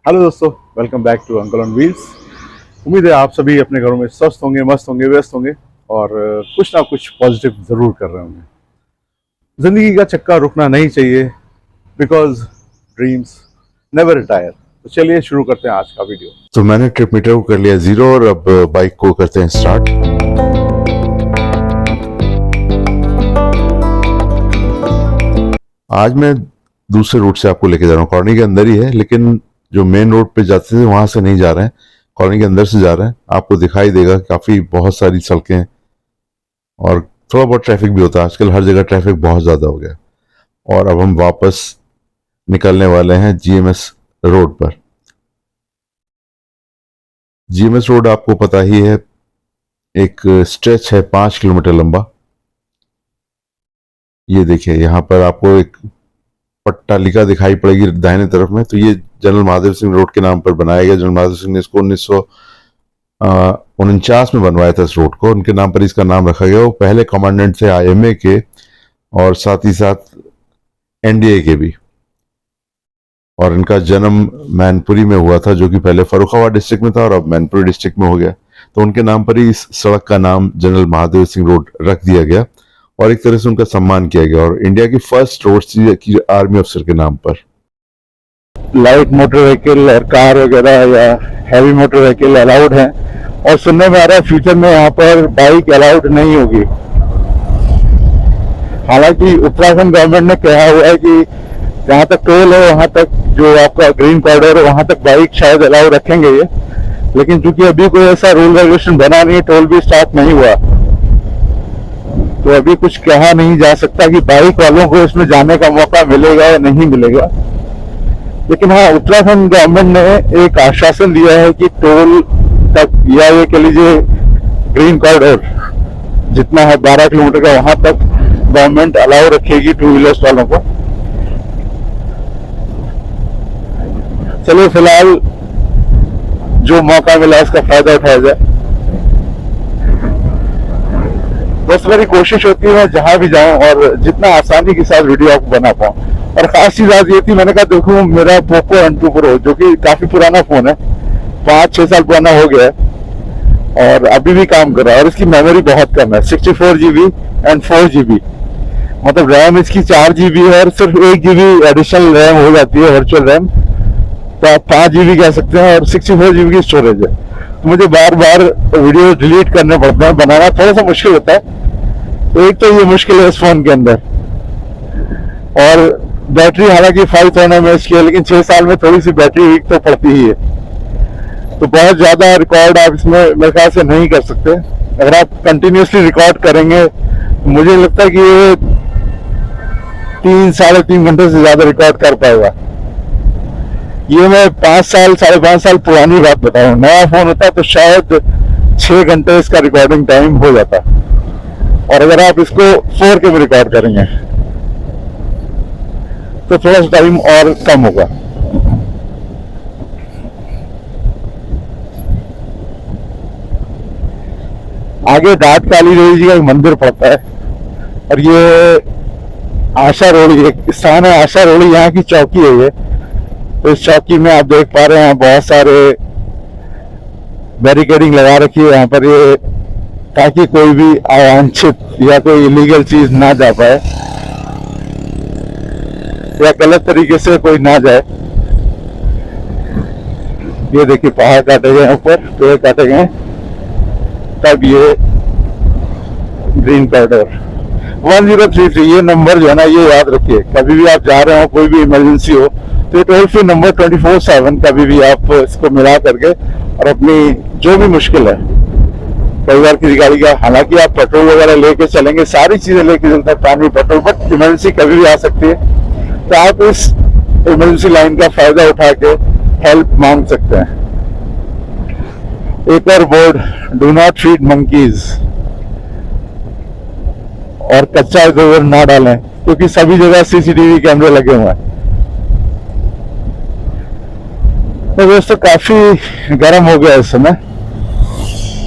Hello दोस्तों, welcome back to uncle on wheels. उम्मीद है आप सभी अपने घरों में स्वस्थ होंगे, मस्त होंगे, व्यस्त होंगे और कुछ ना कुछ पॉजिटिव ज़रूर कर रहे होंगे। ज़िंदगी का चक्का रुकना नहीं चाहिए, बिकॉज ड्रीम्स नेवर रिटायर। तो चलिए शुरू करते हैं आज का वीडियो। तो मैंने ट्रिप मीटर को कर लिया 0 और अब बाइक को करते हैं स्टार्ट। आज मैं दूसरे रूट से आपको लेके जा रहा हूँ। कॉलोनी के अंदर ही है, लेकिन जो मेन रोड पे जाते थे वहां से नहीं जा रहे हैं, कॉलोनी के अंदर से जा रहे हैं। आपको दिखाई देगा काफी बहुत सारी सड़कें और थोड़ा बहुत ट्रैफिक भी होता है। आजकल हर जगह ट्रैफिक बहुत ज्यादा हो गया। और अब हम वापस निकलने वाले हैं जीएमएस रोड पर। जीएमएस रोड आपको पता ही है, एक स्ट्रेच है 5 किलोमीटर लंबा। ये देखिए, यहाँ पर आपको एक पट्टालिका दिखाई पड़ेगी दाहिने तरफ में। तो ये जनरल महादेव सिंह रोड के नाम पर बनाया गया। जनरल महादेव सिंह ने इसको 1949 में बनवाया था इस रोड को, उनके नाम पर इसका नाम रखा गया। वो पहले कमांडेंट थे आईएमए के और साथ ही साथ एनडीए के भी। और इनका जन्म मैनपुरी में हुआ था, जो कि पहले फर्रुखाबाद डिस्ट्रिक्ट में था और अब मैनपुरी डिस्ट्रिक्ट में हो गया। तो उनके नाम पर ही इस सड़क का नाम जनरल महादेव सिंह रोड रख दिया गया और एक तरह से उनका सम्मान किया गया। और इंडिया की फर्स्ट रोड थी आर्मी अफसर के नाम पर। लाइट मोटर व्हीकल और कार वगैरह या हैवी मोटर व्हीकल अलाउड हैं, और सुनने में आ रहा है फ्यूचर में यहाँ पर बाइक अलाउड नहीं होगी। हालांकि उत्तराखंड गवर्नमेंट ने कहा हुआ है कि जहाँ तक टोल है वहां तक, जो आपका ग्रीन कॉरिडोर है वहां तक बाइक शायद अलाउ रखेंगे ये। लेकिन चूंकि अभी कोई ऐसा रूल रेगुलेशन बना नहीं, टोल भी स्टार्ट नहीं हुआ, तो अभी कुछ कहा नहीं जा सकता कि बाइक वालों को इसमें जाने का मौका मिलेगा या नहीं मिलेगा। लेकिन हाँ, उत्तराखंड गवर्नमेंट ने एक आश्वासन दिया है कि टोल तक, या ये कह लीजिए ग्रीन कॉरिडोर जितना है 12 किलोमीटर का, वहां तक गवर्नमेंट अलाउ रखेगी टू व्हीलर्स वालों को। चलिए फिलहाल जो मौका मिला इसका फायदा उठाया जाए। बस मेरी कोशिश होती है मैं जहां भी जाऊं और जितना आसानी के साथ वीडियो आपको बना पाऊं। और खास चीज आज ये थी, मैंने कहा देखो मेरा पोको M2 Pro, जो कि काफी पुराना फोन है, 5-6 साल पुराना हो गया है और अभी भी काम कर रहा है। और इसकी मेमोरी बहुत कम है, 64 GB एंड 4 GB। मतलब रैम इसकी 4 GB है और सिर्फ 1 GB एडिशनल रैम हो जाती है, वर्चुअल रैम। तो आप 5 GB कह सकते हैं और 64 GB की स्टोरेज है। तो मुझे बार बार वीडियो डिलीट करने पड़ते हैं, बनाना थोड़ा सा मुश्किल होता है। तो एक तो ये मुश्किल है इस फोन के अंदर, और बैटरी हालांकि 5000 mAh की है, लेकिन 6 साल में थोड़ी सी बैटरी वीक तो पड़ती ही है। तो बहुत ज्यादा रिकॉर्ड आप इसमें मेरे ख्याल से नहीं कर सकते। अगर आप कंटिन्यूसली रिकॉर्ड करेंगे तो मुझे लगता है कि ये 3-3.5 घंटे से ज्यादा रिकॉर्ड कर पाएगा। ये मैं 5-5.5 साल पुरानी बात बता रहा हूँ। नया फोन होता तो शायद 6 घंटे इसका रिकॉर्डिंग टाइम हो जाता, और अगर आप इसको 4K में रिकॉर्ड करेंगे तो थोड़ा सा टाइम और कम होगा। आगे डाट काली देवी जी का एक मंदिर पड़ता है, और ये आशा रोड़ी एक स्थान है। आशा रोड़ी यहाँ की चौकी है ये। तो इस चौकी में आप देख पा रहे हैं बहुत सारे बैरिकेडिंग लगा रखी है यहाँ पर, ये ताकि कोई भी अवांछित या कोई इलीगल चीज ना जा पाए या गलत तरीके से कोई ना जाए। ये देखिए पहाड़ काटे गए, ऊपर पेड़ काटे गए, तब ये ग्रीन कॉरिडोर 1033। ये नंबर जो है ना, ये याद रखिए। कभी भी आप जा रहे हो, कोई भी इमरजेंसी हो, तो ये टोल फ्री नंबर 24/7 कभी भी आप इसको मिला करके और अपनी जो भी मुश्किल है, कई बार किसी गाड़ी का, हालांकि आप पेट्रोल वगैरह लेके चलेंगे, सारी चीजें लेके चलते हैं, पानी, पेट्रोल, बट इमरजेंसी कभी भी आ सकती है। तो आप इस इमरजेंसी लाइन का फायदा उठा के हेल्प मांग सकते हैं। एक और board, do not feed monkeys, और कच्चा गोबर ना डालें, क्योंकि सभी जगह सीसीटीवी कैमरे लगे हुए हैं। तो दोस्तों काफी गर्म हो गया इस समय,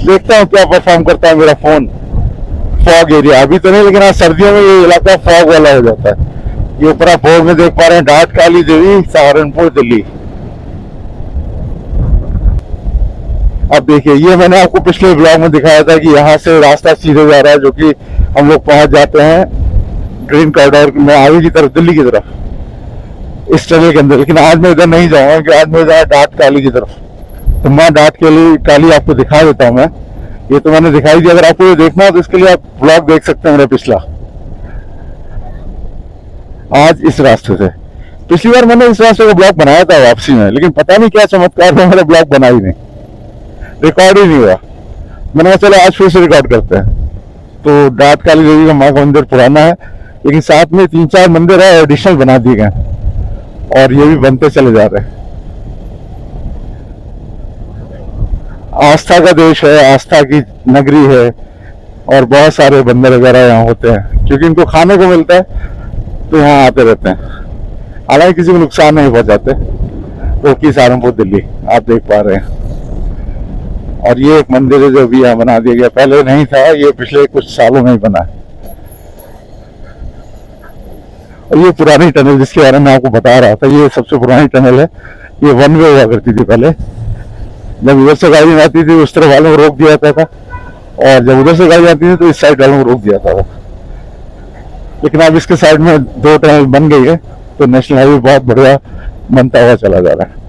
देखता हूँ क्या परफॉर्म करता है मेरा फोन। फॉग एरिया अभी तो नहीं, लेकिन आज सर्दियों में ये इलाका फॉग वाला हो जाता है। ये ऊपर आप बोर्ड में देख पा रहे हैं, डाट काली देवी, सहारनपुर, दिल्ली। अब देखिए, ये मैंने आपको पिछले ब्लॉग में दिखाया था कि यहाँ से रास्ता सीधे जा रहा है, जो कि हम लोग पहुंच जाते हैं ग्रीन कॉरिडोर में आगे की तरफ, दिल्ली की तरफ, इस टनल के अंदर। लेकिन आज मैं इधर नहीं जाऊंगा, क्योंकि आज मैं जा डाट काली की तरफ। तो मैं डाट काली आपको दिखा देता हूँ। मैं ये तो मैंने दिखाई दी, अगर आपको ये देखना हो तो इसके लिए आप ब्लॉग देख सकते हैं मेरा पिछला। आज इस रास्ते से, पिछली बार मैंने इस रास्ते का ब्लॉग बनाया था वापसी में, लेकिन पता नहीं क्या चमत्कार था, मेरा ब्लॉग बना ही नहीं, रिकॉर्ड ही नहीं हुआ। मैंने कहा चलो आज फिर से रिकॉर्ड करते हैं। तो डाट काली देवी का माँ का मंदिर पुराना है, लेकिन साथ में 3-4 मंदिर है एडिशनल बना दिए गए, और ये भी बनते चले जा रहे हैं। आस्था का देश है, आस्था की नगरी है, और बहुत सारे बंदर वगैरह यहाँ होते हैं, क्योंकि इनको खाने को मिलता है तो यहाँ आते रहते हैं। हालांकि किसी को नुकसान नहीं पहुंचाते। रोकी सहारनपुर दिल्ली आप देख पा रहे हैं। और ये एक मंदिर है जो भी यहाँ बना दिया गया, पहले नहीं था, ये पिछले कुछ सालों में ही बना है। और ये पुरानी टनल जिसके बारे में आपको बता रहा था, ये सबसे पुरानी टनल है। ये वन वे हुआ करती थी पहले, जब इधर से गाड़ी आती थी उस तरफ वालों को रोक दिया जाता था, और जब उधर से गाड़ी आती थी तो इस साइड वालों को रोक दिया जाता था। लेकिन अब इसके साइड में 2 टनल बन गई है, तो नेशनल हाईवे बहुत बढ़िया बनता हुआ चला जा रहा है।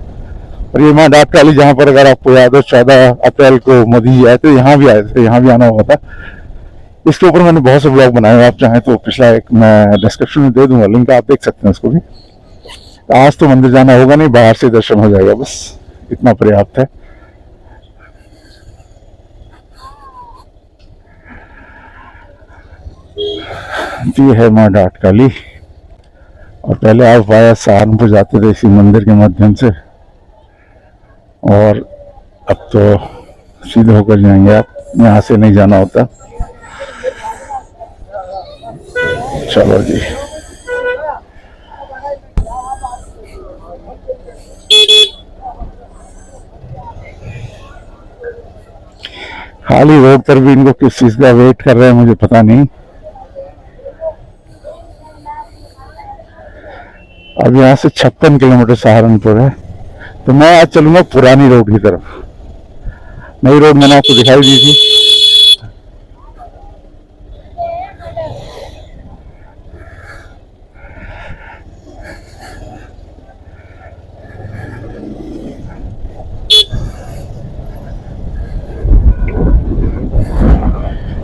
और ये माँ डाट काली, जहाँ पर अगर आपको याद हो 14 अप्रैल को मोदी जी आए थे, यहाँ भी आए थे, यहाँ भी आना हुआ था। इसके ऊपर मैंने बहुत से ब्लॉग बनाए, आप चाहें तो पिछला एक मैं डिस्क्रिप्शन में दे दूंगा लिंक, आप देख सकते हैं उसको भी। आज तो मंदिर जाना होगा नहीं, बाहर से दर्शन हो जाएगा, बस इतना पर्याप्त है। ये है माँ डाट काली। और पहले आप वाया सहारनपुर जाते थे इसी मंदिर के माध्यम से, और अब तो सीधे होकर जाएंगे आप, यहाँ से नहीं जाना होता। चलो जी, खाली रोड पर भी इनको किस चीज का वेट कर रहे हैं मुझे पता नहीं। अब यहाँ से 56 किलोमीटर सहारनपुर है, तो मैं आज चलूंगा पुरानी रोड की तरफ। नई रोड मैंने आपको दिखाई दी थी।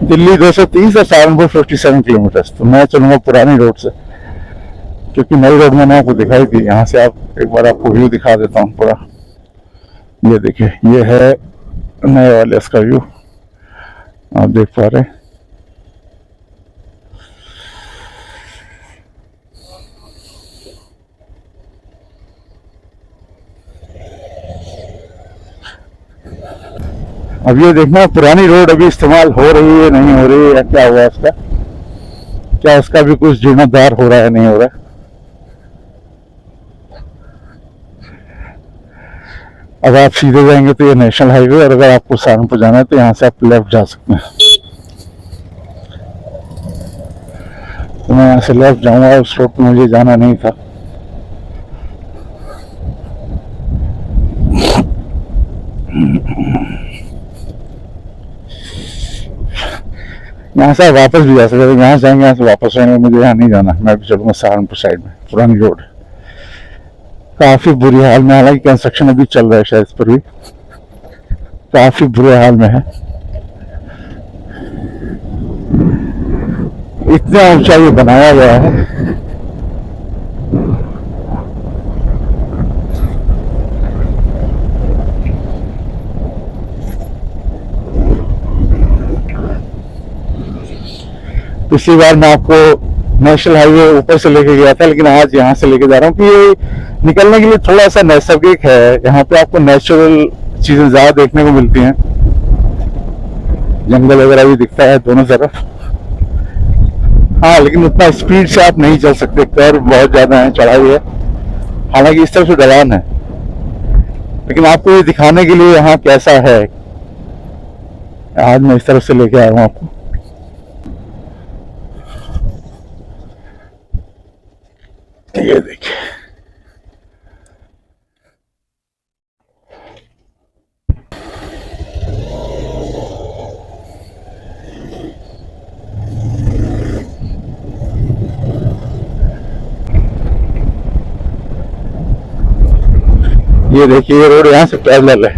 दिल्ली 230 और सहारनपुर 57 किलोमीटर, तो मैं चलूंगा पुरानी रोड से, क्योंकि नई रोड मैंने आपको दिखाई थी। यहाँ से आप एक बार आपको व्यू दिखा देता हूँ पूरा। ये देखिए, ये है नए वाले इसका व्यू, आप देख पा रहे हैं। अब ये देखना पुरानी रोड अभी इस्तेमाल हो रही है नहीं हो रही है, या क्या हुआ इसका, क्या उसका भी कुछ जीर्णोद्धार हो रहा है नहीं हो रहा है। अगर आप सीधे जाएंगे तो ये नेशनल हाईवे, और अगर आपको सहारनपुर जाना है तो यहाँ से आप लेफ्ट जा सकते हैं। तो मैं यहाँ से लेफ्ट जाऊंगा, उस रोड पर मुझे जाना नहीं था। यहाँ से वापस भी जा सकते हैं, यहाँ जाएंगे यहाँ से वापस आएंगे, मुझे यहाँ नहीं जाना, मैं भी चलूंगा सहारनपुर साइड में। पुरानी रोड काफी बुरी हाल में, हालांकि कंस्ट्रक्शन अभी चल रहा है शायद इस पर भी, काफी बुरे हाल में है। इतना ऊंचा ये बनाया गया है। पिछली बार मैं आपको नेशनल हाईवे ऊपर से लेके गया था, लेकिन आज यहाँ से लेके जा रहा हूँ कि ये निकलने के लिए थोड़ा सा नैसर्गिक है। यहाँ पे आपको नेचुरल चीजें ज्यादा देखने को मिलती हैं, जंगल वगैरह भी दिखता है दोनों तरफ। हाँ, लेकिन उतना स्पीड से आप नहीं चल सकते, कर्व बहुत ज्यादा है, चढ़ाई है। हालांकि इस तरफ से ढलान है, लेकिन आपको ये दिखाने के लिए यहाँ कैसा है, आज मैं इस तरफ से लेके आया हूँ आपको। ये देखिए, ये देखिए, ये रोड यहाँ से पैरेलल है,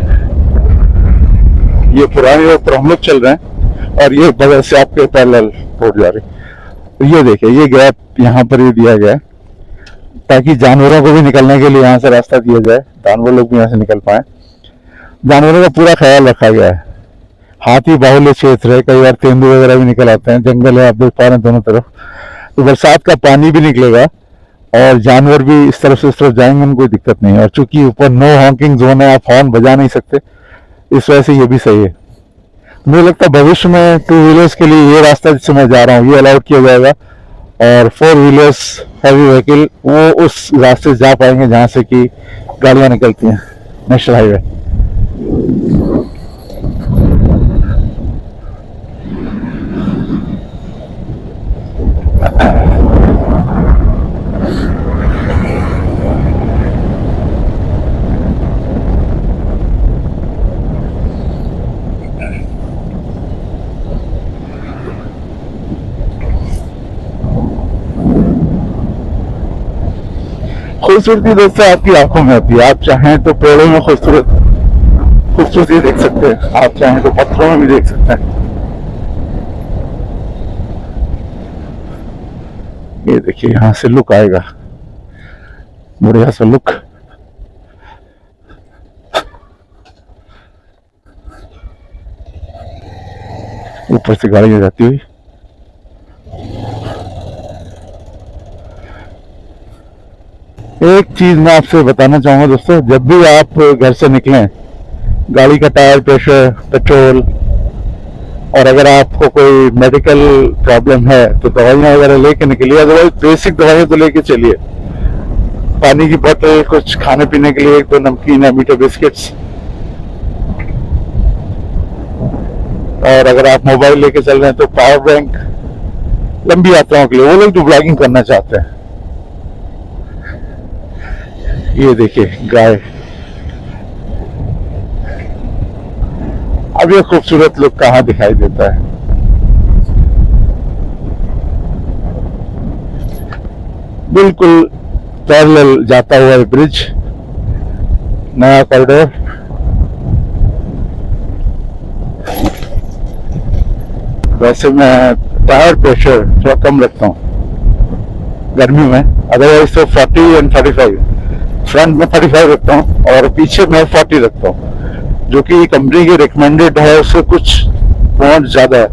ये पुरानी रोड पर हम लोग चल रहे हैं और ये बगल से आपके पैरेलल रोड जा रही है। तो ये देखिए, ये गैप यहाँ पर ये दिया गया है ताकि जानवरों को भी निकलने के लिए यहाँ से रास्ता दिया जाए, जानवर लोग भी यहाँ से निकल पाए। जानवरों का पूरा ख्याल रखा गया है। हाथी बाहुल्य क्षेत्र है, कई बार तेंदुए वगैरह भी निकल आते हैं, जंगल है, आप देख पा रहे हैं दोनों तरफ। तो बरसात का पानी भी निकलेगा और जानवर भी इस तरफ से उस तरफ जाएंगे, उनको कोई दिक्कत नहीं है। और चूंकि ऊपर नो हॉकिंग जोन है, आप हॉर्न बजा नहीं सकते, इस वजह से ये भी सही है। मुझे लगता है भविष्य में 2 व्हीलर्स के लिए ये रास्ता जिससे मैं जा रहा हूँ ये अलाउड किया जाएगा और 4 व्हीलर्स हैवी व्हीकल वो उस रास्ते से जा पाएंगे जहाँ से कि गाड़ियाँ निकलती हैं, नेशनल हाईवे। खूबसूरती दोस्तों आपकी आंखों में होती है। आप चाहें तो पेड़ों में खूबसूरती देख सकते हैं, आप चाहें तो पत्थरों में भी देख सकते हैं। ये देखिए, यहाँ से लुक आएगा, बढ़िया सा लुक। ऊपर से गाड़ी जाती हुई। एक चीज मैं आपसे बताना चाहूंगा दोस्तों, जब भी आप घर से निकलें, गाड़ी का टायर प्रेशर, पेट्रोल, और अगर आपको कोई मेडिकल प्रॉब्लम है तो दवाइयाँ वगैरह लेके निकलिए। अदरवाइज बेसिक दवाइयाँ तो लेके चलिए, पानी की बोतल, कुछ खाने पीने के लिए 1-2 नमकीन या मीठे बिस्किट्स। और अगर आप मोबाइल लेके चल रहे हैं तो पावर बैंक, लंबी यात्राओं के लिए, वो लोग जो ब्लॉगिंग करना चाहते हैं। ये देखिए गाय, अब ये खूबसूरत लुक कहाँ दिखाई देता है। बिल्कुल पैरेलल जाता हुआ ब्रिज, नया कॉरिडोर। वैसे मैं टायर प्रेशर थोड़ा कम रखता हूँ गर्मी में, अदरवाइज तो 40 और 45, फ्रंट में 35 रखता हूँ और पीछे में 40 रखता हूँ, जो कि कंपनी की रिकमेंडेड है, उससे कुछ पॉइंट ज्यादा है।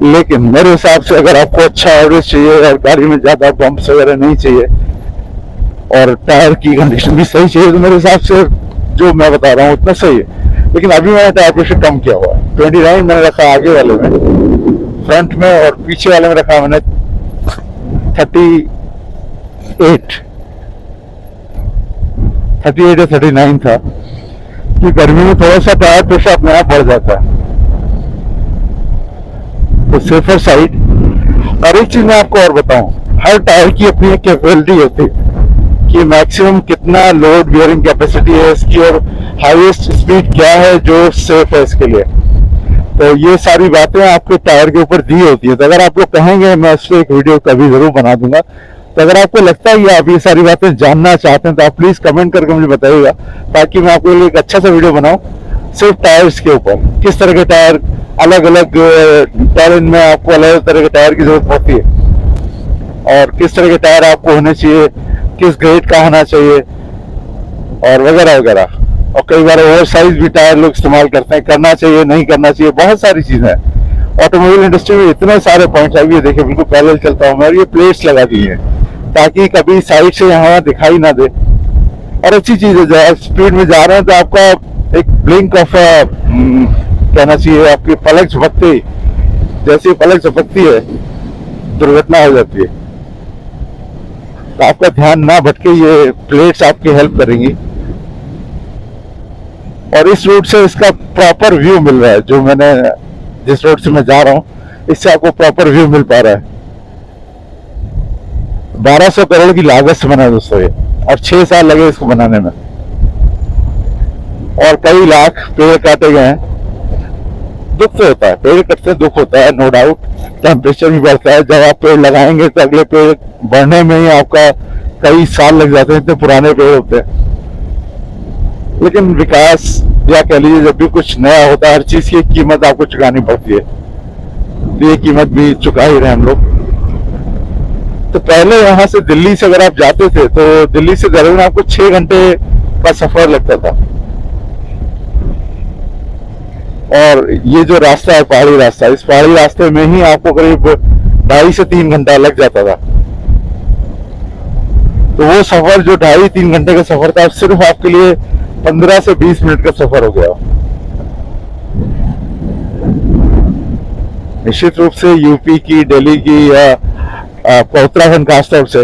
लेकिन मेरे हिसाब से अगर आपको अच्छा एवरेज चाहिए और गाड़ी में ज्यादा बम्प्स वगैरह नहीं चाहिए और टायर की कंडीशन भी सही चाहिए, तो मेरे हिसाब से जो मैं बता रहा हूँ उतना सही है। लेकिन अभी मैंने टायर प्रेशर कम किया हुआ है, 29 मैंने रखा आगे वाले में, फ्रंट में, और पीछे वाले में रखा मैंने 38 या 39 था, कि गर्मी में थोड़ा सा टायर प्रेशर अपने आप बढ़ जाता है, तो सेफर साइड। और एक चीज मैं आपको और बताऊं, हर टायर की अपनी एक कैपेबिलिटी होती है कि मैक्सिमम कितना लोड बियरिंग कैपेसिटी है इसकी और हाईएस्ट स्पीड क्या है जो सेफ है इसके लिए। तो ये सारी बातें आपके टायर के ऊपर दी होती है। तो अगर आप लोग कहेंगे मैं उस पर एक वीडियो कभी जरूर बना दूंगा। तो अगर आपको लगता है कि आप ये सारी बातें जानना चाहते हैं तो आप प्लीज कमेंट करके मुझे बताइएगा, ताकि मैं आपके लिए एक अच्छा सा वीडियो बनाऊं सिर्फ टायर्स के ऊपर। किस तरह के टायर, अलग अलग टेरेन में आपको अलग अलग तरह के टायर की जरूरत होती है, और किस तरह के टायर आपको होने चाहिए, किस ग्रेड का होना चाहिए, और वगैरह वगैरह। और कई बार ओवर साइज भी टायर लोग इस्तेमाल करते हैं, करना चाहिए नहीं करना चाहिए, बहुत सारी चीजें हैं। ऑटोमोबाइल इंडस्ट्री में इतने सारे पॉइंट्स है। ये देखिए बिल्कुल पैरेलल चलता हूँ मैं, और ये प्लेट्स लगा दी है ताकि कभी साइड से यहाँ दिखाई ना दे। और अच्छी चीज है, जब स्पीड में जा रहे हैं तो आपका एक ब्लिंक ऑफ कहना चाहिए, आपकी पलक झपकती, जैसे पलक झपकती है दुर्घटना हो जाती है। तो आपका ध्यान ना भटके, ये प्लेट्स आपकी हेल्प करेंगी। और इस रोड से इसका प्रॉपर व्यू मिल रहा है, जो मैंने जिस रोड से मैं जा रहा हूँ इससे आपको प्रॉपर व्यू मिल पा रहा है। 1200 करोड़ की लागत से बना है दोस्तों ये, और 6 साल लगे इसको बनाने में, और कई लाख पेड़ काटे गए हैं। दुख तो होता है, पेड़ कटते हैं, दुख होता है, नो डाउट। टेम्परेचर भी बढ़ता है, जब आप पेड़ लगाएंगे तो अगले पेड़ बढ़ने में ही आपका कई साल लग जाते हैं, इतने पुराने पेड़ होते हैं। लेकिन विकास या कह लीजिए जब भी कुछ नया होता है हर चीज की एक कीमत आपको चुकानी पड़ती है, तो ये कीमत भी चुका ही रहे हम लोग। तो पहले यहाँ से दिल्ली से अगर आप जाते थे तो दिल्ली से देहरादून आपको 6 घंटे का सफर लगता था, और ये जो रास्ता है पहाड़ी रास्ता, इस पहाड़ी रास्ते में ही आपको करीब 2.5 से 3 घंटा लग जाता था। तो वो सफर जो 2.5-3 घंटे का सफर था सिर्फ आपके लिए 15 से 20 मिनट का सफर हो गया। निश्चित रूप से यूपी की, दिल्ली की या उत्तराखंड खासतौर से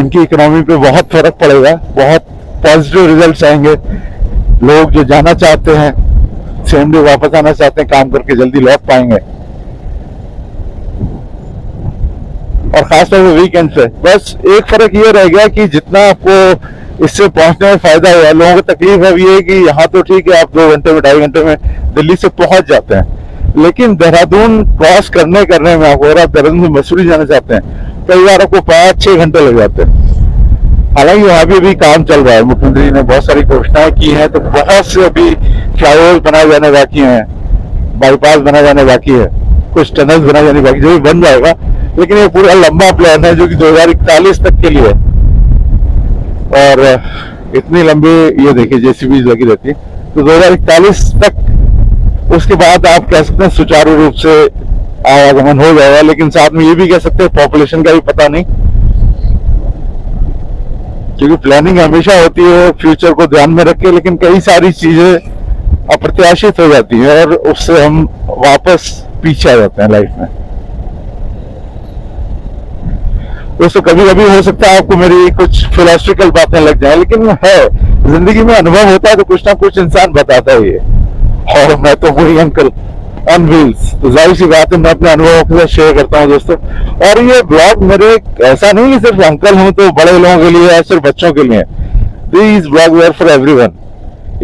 इनकी इकोनॉमी पे बहुत फर्क पड़ेगा, बहुत पॉजिटिव रिजल्ट्स आएंगे। लोग जो जाना चाहते हैं सेम डे वापस आना चाहते हैं, काम करके जल्दी लौट पाएंगे, और खासतौर से वीकेंड पे। बस एक फर्क ये रह गया कि जितना आपको इससे पहुंचने में फायदा हुआ, लोगों को तकलीफ अब ये है कि यहाँ तो ठीक है आप 2 घंटे में 2.5 घंटे में दिल्ली से पहुंच जाते हैं, लेकिन देहरादून क्रॉस करने में आपको, अगर आप देहरादून से मसूरी जाना चाहते हैं, कई बार आपको 5-6 घंटे लग जाते हैं। हालांकि वहां भी अभी काम चल रहा है, मुख्यमंत्री ने बहुत सारी घोषणाएं की हैं, तो बहुत से अभी फ्लाईओवर बनाए जाने बाकी हैं, बाईपास बनाए जाने बाकी है, कुछ टनल्स बनाए जाने बाकी, जो भी बन जाएगा। लेकिन ये पूरा लंबा प्लान है जो कि 2041 तक के लिए, और इतनी लंबी ये देखिए जेसीबी लगी रहती है, तो 2041 तक, उसके बाद आप कह सकते हैं सुचारू रूप से आवागमन हो जाएगा। लेकिन साथ में ये भी कह सकते हैं पॉपुलेशन का भी पता नहीं, क्योंकि प्लानिंग हमेशा होती है फ्यूचर को ध्यान में रख के, लेकिन कई सारी चीजें अप्रत्याशित हो जाती हैं और उससे हम वापस पीछे आ जाते हैं लाइफ में। दोस्तों कभी कभी हो सकता है आपको मेरी कुछ फिलोसफिकल बातें लग जाए, लेकिन है जिंदगी में अनुभव होता है तो कुछ ना कुछ इंसान बताता ही है, और मैं तो वही अंकल ऑन व्हील्स, तो जाहिर सी बात है मैं अपने अनुभव के साथ शेयर करता हूँ दोस्तों। और ये ब्लॉग मेरे ऐसा नहीं कि सिर्फ अंकल हूँ तो बड़े लोगों के लिए या सिर्फ बच्चों के लिए, these blog were for everyone.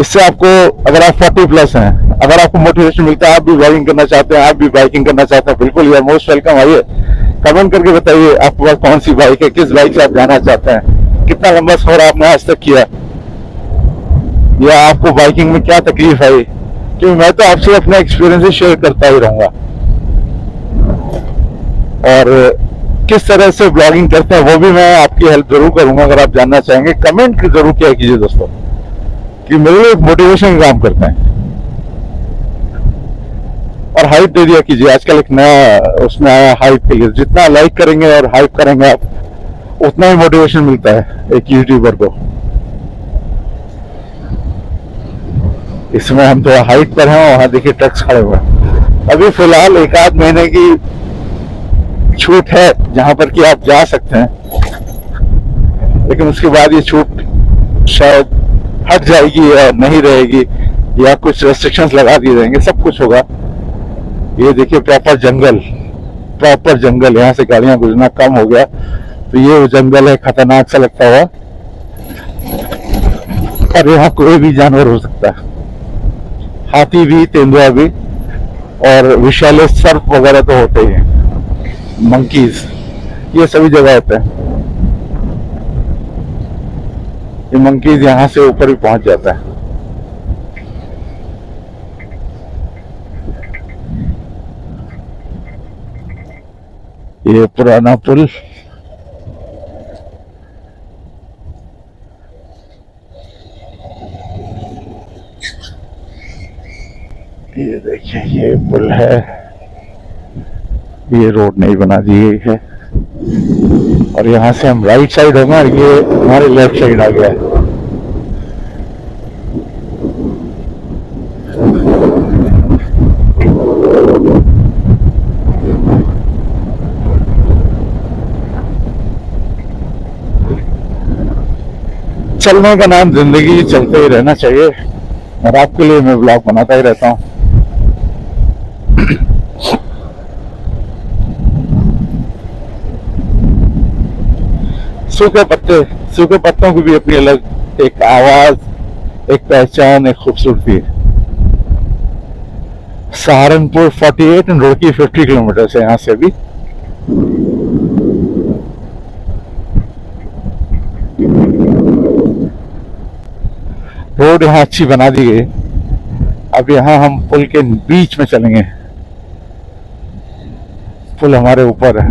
इससे आपको, अगर आप 40+ हैं, अगर आपको मोटिवेशन मिलता है, आप भी ब्लॉगिंग करना चाहते हैं, आप भी बाइकिंग करना चाहते हैं, बिल्कुल यू आर मोस्ट वेलकम। आइए कमेंट करके बताइए आपके पास कौन सी बाइक है, किस बाइक से आप जाना चाहते हैं, कितना लंबा सफर आपने आज तक किया, या आपको बाइकिंग में क्या तकलीफ आई, क्योंकि मैं तो आपसे अपने एक्सपीरियंस शेयर करता ही रहूंगा। और किस तरह से ब्लॉगिंग करते हैं वो भी मैं आपकी हेल्प जरूर करूंगा। अगर आप जानना चाहेंगे कमेंट जरूर किया कीजिए दोस्तों, कि मेरे लिए मोटिवेशन काम करते हैं। और हाइप दे दिया कीजिए, आजकल एक नया उसमें आया हाइप के लिए, जितना लाइक करेंगे और हाइप करेंगे आप, उतना ही मोटिवेशन मिलता है एक यूट्यूबर को। इसमें हम थोड़ा हाइट पर हैं, वहां देखिए ट्रक्स खड़े हुए हैं। अभी फिलहाल 1-8 महीने की छूट है जहां पर कि आप जा सकते हैं, लेकिन उसके बाद ये छूट शायद हट जाएगी या नहीं रहेगी, या कुछ रेस्ट्रिक्शंस लगा दिए जाएंगे, सब कुछ होगा। ये देखिए प्रॉपर जंगल, यहाँ से गाड़ियां गुजरना कम हो गया, तो ये वो जंगल है, खतरनाक सा लगता हुआ, और यहाँ कोई भी जानवर हो सकता है, हाथी भी, तेंदुआ भी, और विषैले सर्प वगैरह तो होते ही हैं, मंकीज, ये सभी जगह होते हैं। ये मंकीज यहाँ से ऊपर भी पहुंच जाता है। ये पुराना पुल, ये देखिए ये पुल है, ये रोड नहीं बना दी गई है, और यहाँ से हम राइट साइड होंगे और ये हमारे लेफ्ट साइड आ गया है। चलने का नाम जिंदगी, चलते ही रहना चाहिए, और आपके लिए मैं ब्लॉग बनाता ही रहता हूँ। सूखे पत्तों की भी अपनी अलग एक आवाज, एक पहचान, एक खूबसूरती है। सहारनपुर 48 एंड रुड़की 50 किलोमीटर से यहाँ से भी। रोड यहाँ अच्छी बना दी गई। अब यहाँ हम पुल के बीच में चलेंगे, पुल हमारे ऊपर है।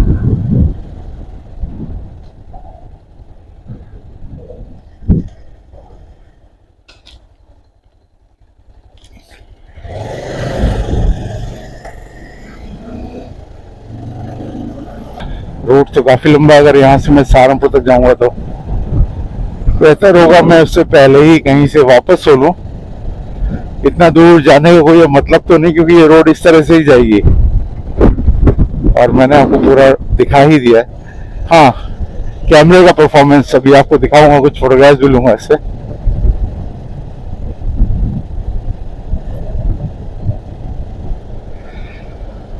रोड तो काफी लंबा है, अगर यहाँ से मैं सहारनपुर तक जाऊंगा तो बेहतर होगा मैं उससे पहले ही कहीं से वापस हो लूं। इतना दूर जाने का कोई मतलब तो नहीं, क्योंकि ये रोड इस तरह से ही जाएगी और मैंने आपको पूरा दिखा ही दिया है। हाँ, कैमरे का परफॉर्मेंस अभी आपको दिखाऊंगा, कुछ फोटोग्राफ्स भी लूंगा इससे।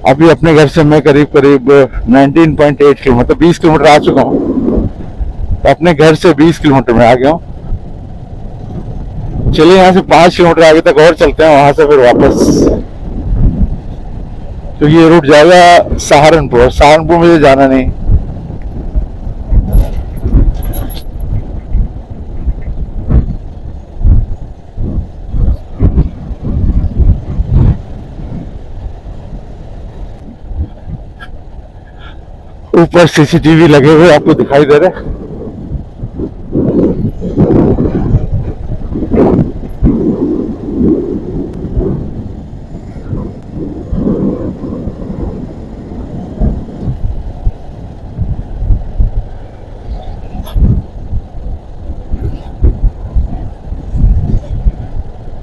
अभी अपने घर से मैं करीब करीब 19.8 किलोमीटर, 20 किलोमीटर आ चुका हूँ। तो अपने घर से 20 किलोमीटर में आ गया हूँ। चलिए यहाँ से 5 किलोमीटर आगे तक और चलते हैं, वहां से फिर वापस, क्योंकि ये रूट जाएगा सहारनपुर। सहारनपुर मुझे जाना नहीं। ऊपर सीसीटीवी लगे हुए आपको दिखाई दे रहे।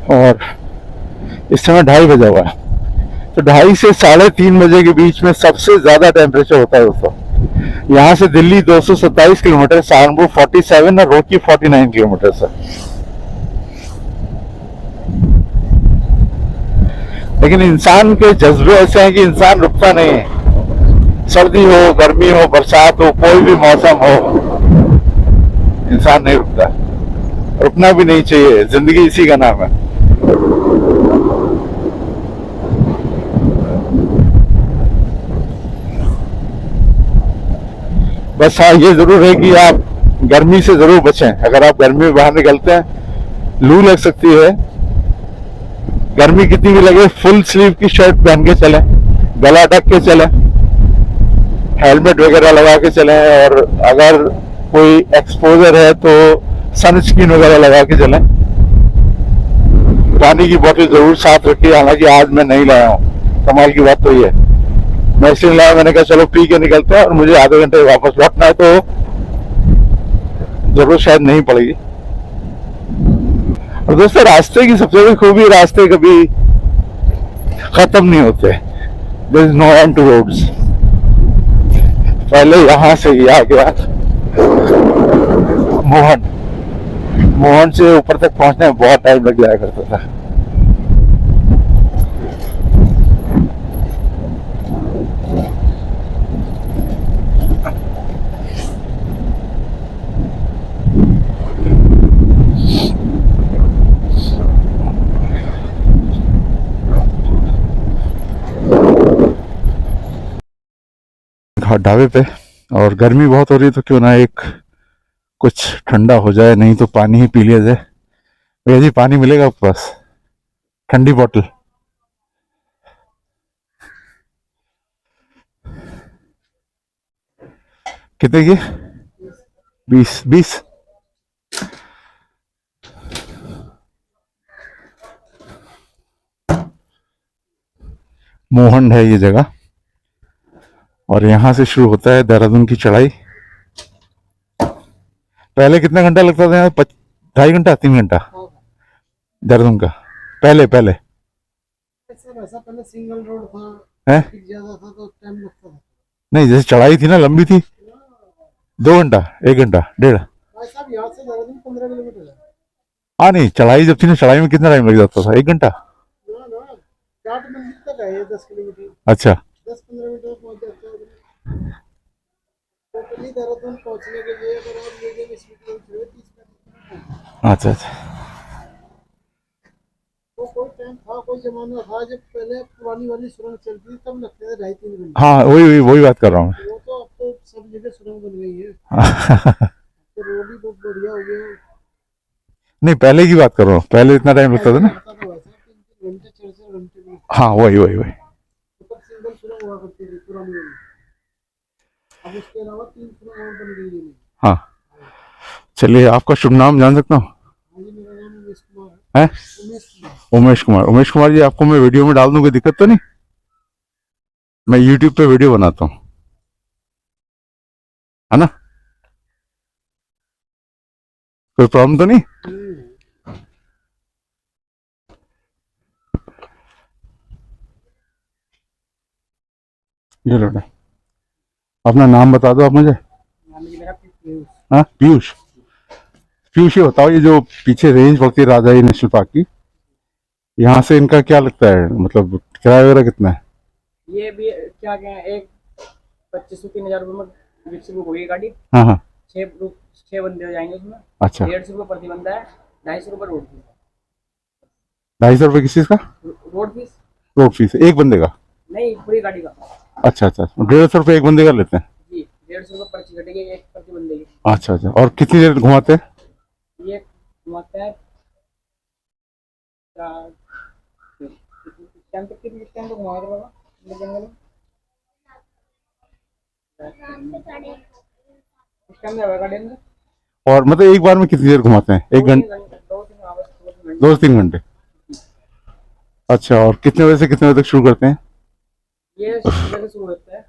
और इस समय 2:30 बजा हुआ है, तो 2:30 से 3:30 बजे के बीच में सबसे ज्यादा टेम्परेचर होता है दोस्तों। यहाँ से दिल्ली 227 किलोमीटर, सहारनपुर 47 और रोकी 49 किलोमीटर है। लेकिन इंसान के जज्बे ऐसे हैं कि इंसान रुकता नहीं है। सर्दी हो, गर्मी हो, बरसात हो, कोई भी मौसम हो, इंसान नहीं रुकता। रुकना भी नहीं चाहिए, जिंदगी इसी का नाम है। बस हाँ, ये जरूर है कि आप गर्मी से जरूर बचें। अगर आप गर्मी में बाहर निकलते हैं, लू लग सकती है। गर्मी कितनी भी लगे, फुल स्लीव की शर्ट पहन के चलें, गला ढक के चलें, हेलमेट वगैरह लगा के चलें, और अगर कोई एक्सपोजर है तो सनस्क्रीन वगैरह लगा के चलें। पानी की बोतल जरूर साथ रखिए, हालांकि आज मैं नहीं लाया हूँ। कमाल की बात तो ये है, मैं इसलिए लाया, मैंने कहा चलो पी के निकलते हैं, और मुझे आधे घंटे वापस लौटना है, तो जरूरत शायद नहीं पड़ेगी। और दोस्तों, रास्ते की सबसे बड़ी खूबी, रास्ते कभी खत्म नहीं होते। There is no end to roads. पहले यहां से ही आ गया मोहन से ऊपर तक पहुंचने में बहुत टाइम लग जाया करता था। ढाबे पे, और गर्मी बहुत हो रही है, तो क्यों ना एक कुछ ठंडा हो जाए, नहीं तो पानी ही पी लिया जाए। भैया जी, पानी मिलेगा आपके पास? ठंडी बोतल। कितने की? 20। मोहन है ये जगह, और यहां से शुरू होता है देहरादून की चढ़ाई। पहले कितना घंटा लगता था यहाँ? 2.5 घंटा, 3 घंटा देहरादून का? पहले ऐसा पहले सिंगल रोड था, है? ज्यादा था तो टाइम लगता था। नहीं, जैसे चढ़ाई थी ना, लंबी थी, 2 घंटा, 1 घंटा, 1.5। भाई साहब, यहाँ से देहरादून 15 किलोमीटर है। हाँ नहीं, चढ़ाई जब थी ना, चढ़ाई में कितना टाइम लग जाता था? 1 घंटा। ना ना, 60 मिनट तक है ये, 10 किलोमीटर। अच्छा, 10-15 मिनट में पहुंच जाते हैं। टोटली देहरादून पहुंचने के लिए अगर आप मीडियम स्पीड में चले 30-35 अच्छा अच्छा। तो कोई टाइम था, कोई जमाना था जब पहले पुरानी वाली सुरंग चलती थी, तब लगते थे 2.5-3 घंटे। हाँ, वही बात कर रहा हूँ मैं। वो तो अब तो सब जगह सुरंग बन गई है, तो रोड ही बहुत बढ़िया हो गया। नहीं, पहले की बात कर रहा हूँ, पहले इतना टाइम लगता था ना। लगता था वैसा 3 घंटे 4 घंटे में। हाँ वही वही वही। तब सिंगल फिल्म हुआ करती थी पुरानी वाली। अब उसके अलावा 3 फिल्म और बन गई है। हाँ चलिए, आपका शुभ नाम जान सकता हूँ? हाँ जी, मेरा नाम उमेश कुमार है। है उमेश कुमार। उमेश कुमार। उमेश कुमार जी, आपको मैं वीडियो में डाल दूं, कोई दिक्कत तो नहीं? मैं यूट्यूब पे वीडियो बनाता हूँ, है ना? कोई प्रॉब्लम तो नहीं? ये लो, अपना नाम बता दो आप मुझे। नाम जी मेरा पीयूष। हाँ पीयूष। पीयूष, ये बताओ, ये जो पीछे रेंज पड़ती है राजाई नेशनल पार्क की, यहाँ से इनका क्या लगता है, मतलब किराया वगैरह कितना है? ये भी क्या क्या एक 2500-3000 रुपये में जिप्सी बुक होगी गाड़ी। हाँ हाँ। 6 बंदे हो जाएंगे उसमें। अच्छा, 150 रुपये प्रति बंदा है। 250 रुपये रोड फीस। 250 रुपये किस चीज़ का? रोड फीस रोड फीस एक बंदे का? नहीं, पूरी गाड़ी का। अच्छा अच्छा, 150 रुपये एक बंदे का लेते हैं? जी, 150 रुपये पर्ची कटेगी एक प्रति बंदे की। अच्छा अच्छा, और कितनी देर घुमाते हैं? ये घुमाता है टाइम तक, कितने टाइम तक घुमा रहे बाबा जंगल में? इस टाइम में होगा गाड़ी अंदर और मतलब एक बार में कितनी देर घुमाते हैं? 1 घंटे? 2-3 आवर्स 2 घंटे। 2-3 घंटे। अच्छा, और कितने बजे से कितने बजे तक शुरू करते हैं? ये सुबह से शुरू होता है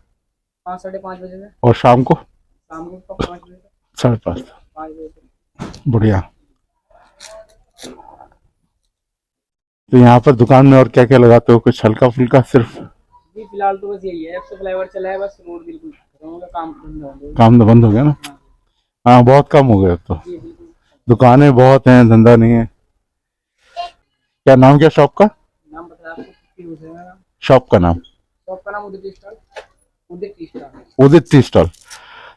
5-5:30 बजे से। और शाम को? शाम को 5 बजे तक। 5:30। 5 बजे तक। बढ़िया। तो यहाँ पर दुकान में और क्या क्या लगाते हो? कुछ हल्का फुल्का सिर्फ? जी फिलहाल तो बस यही है, अब से फ्लाईओवर चला है, बस रोड बिल्कुल खत्म हो गया, काम धंधा हो गया। काम तो बंद हो गया ना? हाँ बहुत कम हो गया अब तो। जी बिल्कुल। दुकानें बहुत हैं, धंधा नहीं है। क्या नाम, क्या शॉप का? नाम बताया आपको, पीयूष है मेरा। शॉप का नाम? शॉप का नाम उदित टी स्टॉल। उदित टी स्टॉल। उदित टी स्टॉल।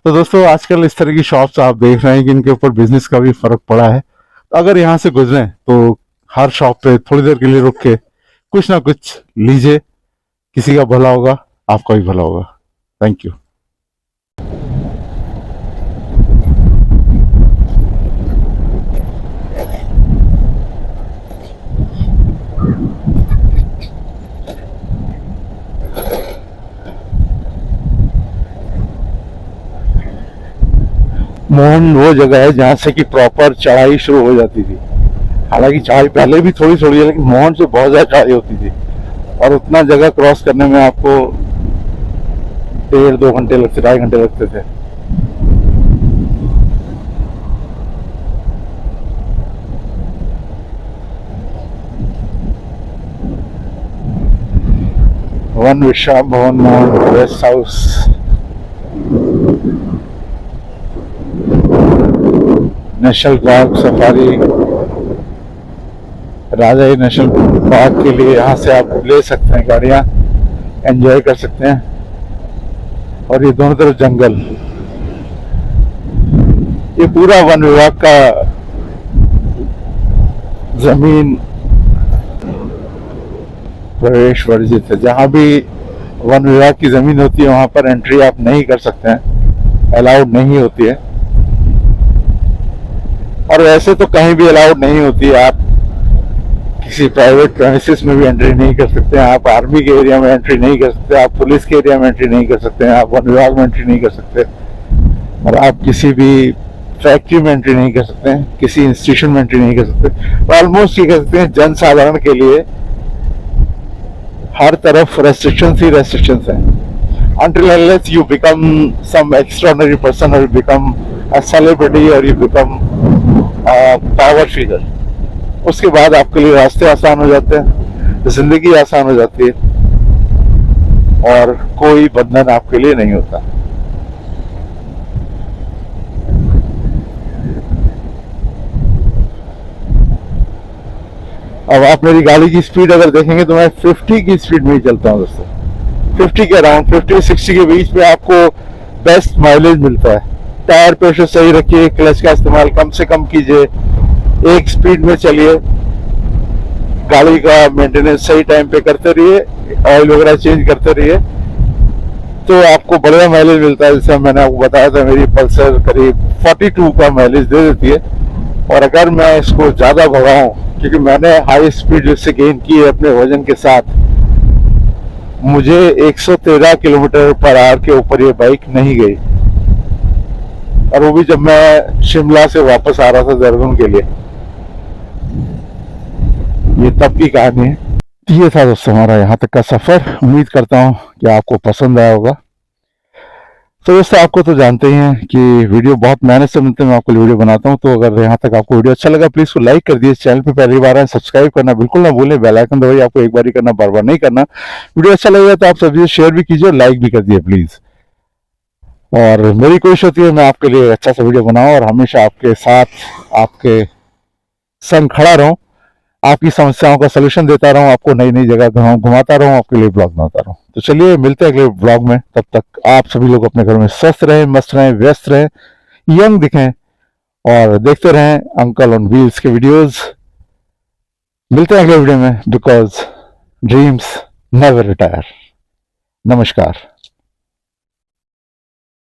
तो दोस्तों, आजकल इस तरह की शॉप्स आप देख रहे हैं कि इनके ऊपर बिजनेस का भी फर्क पड़ा है। तो अगर यहाँ से गुजरें तो हर शॉप पे थोड़ी देर के लिए रुक के कुछ ना कुछ लीजिए, किसी का भला होगा, आपका भी भला होगा। Thank you. मोहन वो जगह है जहाँ से कि प्रॉपर चढ़ाई शुरू हो जाती थी। हालांकि चढ़ाई पहले भी थोड़ी थोड़ी है, लेकिन मोहन से बहुत ज्यादा चढ़ाई होती थी, और उतना जगह क्रॉस करने में आपको 1.5-2 घंटे लगते, 2.5 घंटे लगते थे। वन विश्राम भवन Mohan guest house. National park safari, राजाई नेशनल पार्क के लिए यहाँ से आप ले सकते हैं गाड़ियाँ, एंजॉय कर सकते हैं। और ये दोनों तरफ जंगल, ये पूरा वन विभाग का जमीन प्रवेश वर्जित है। जहाँ भी वन विभाग की जमीन होती है वहाँ पर एंट्री आप नहीं कर सकते हैं, अलाउड नहीं होती है। और वैसे तो कहीं भी अलाउड नहीं होती है, आप किसी प्राइवेट प्रेमिसेस में भी एंट्री नहीं कर सकते हैं, आप आर्मी के एरिया में एंट्री नहीं कर सकते, आप पुलिस के एरिया में एंट्री नहीं कर सकते हैं, आप वन विभाग में एंट्री नहीं कर सकते, और आप किसी भी फैक्ट्री में एंट्री नहीं कर सकते हैं, किसी इंस्टीट्यूशन में एंट्री नहीं कर सकते। ऑलमोस्ट ये कह सकते हैं जनसाधारण के लिए हर तरफ रेस्ट्रिक्शंस ही रेस्ट्रिक्शंस हैं। Until unless you become some extraordinary person, or you become a celebrity, or you become power figure, उसके बाद आपके लिए रास्ते आसान हो जाते हैं, जिंदगी आसान हो जाती है, और कोई बंधन आपके लिए नहीं होता। अब आप मेरी गाड़ी की स्पीड अगर देखेंगे तो मैं 50 की स्पीड में ही चलता हूँ दोस्तों। 50 के अराउंड, 50-60 के बीच में आपको बेस्ट माइलेज मिलता है। टायर प्रेशर सही रखिए, क्लच का इस्तेमाल कम से कम कीजिए, एक स्पीड में चलिए, गाड़ी का मेंटेनेंस सही टाइम पे करते रहिए, ऑयल वगैरह चेंज करते रहिए, तो आपको बढ़िया माइलेज मिलता है। जैसे मैंने आपको बताया था, मेरी पल्सर करीब 42 का माइलेज दे देती है, और अगर मैं इसको ज़्यादा भगाऊं, क्योंकि मैंने हाई स्पीड इससे गेन की है अपने वजन के साथ, मुझे 113 किलोमीटर पर आवर के ऊपर ये बाइक नहीं गई, और वो भी जब मैं शिमला से वापस आ रहा था देहरादून के लिए। ये तब की कहानी है। ये था दोस्तों हमारा यहाँ तक का सफ़र। उम्मीद करता हूँ कि आपको पसंद आया होगा। तो दोस्तों आपको तो जानते ही हैं कि वीडियो बहुत मेहनत से मिलते मैं आपको वीडियो बनाता हूँ। तो अगर यहाँ तक आपको वीडियो अच्छा लगा प्लीज उसको लाइक कर दिए। चैनल पे पहली बार आए सब्सक्राइब करना बिल्कुल ना भूलें। बेल आइकन दबाइए, आपको एक बार ही करना, बार बार नहीं करना। वीडियो अच्छा लगेगा तो आप सभी शेयर भी कीजिए और लाइक भी कर दिए प्लीज। और मेरी कोशिश होती है मैं आपके लिए अच्छा सा वीडियो बनाऊं और हमेशा आपके साथ, आपके संग खड़ा रहूं, आपकी समस्याओं का सलूशन देता रहूं, आपको नई नई जगह घुमाता रहूं, आपके लिए ब्लॉग बनाता रहूं। तो चलिए मिलते हैं अगले ब्लॉग में। तब तक आप सभी लोग अपने घर में स्वस्थ रहें, मस्त रहें, व्यस्त रहें, यंग दिखें और देखते रहें अंकल ऑन व्हील्स के वीडियोस। मिलते हैं अगले वीडियो में, बिकॉज ड्रीम्स नेवर रिटायर। नमस्कार।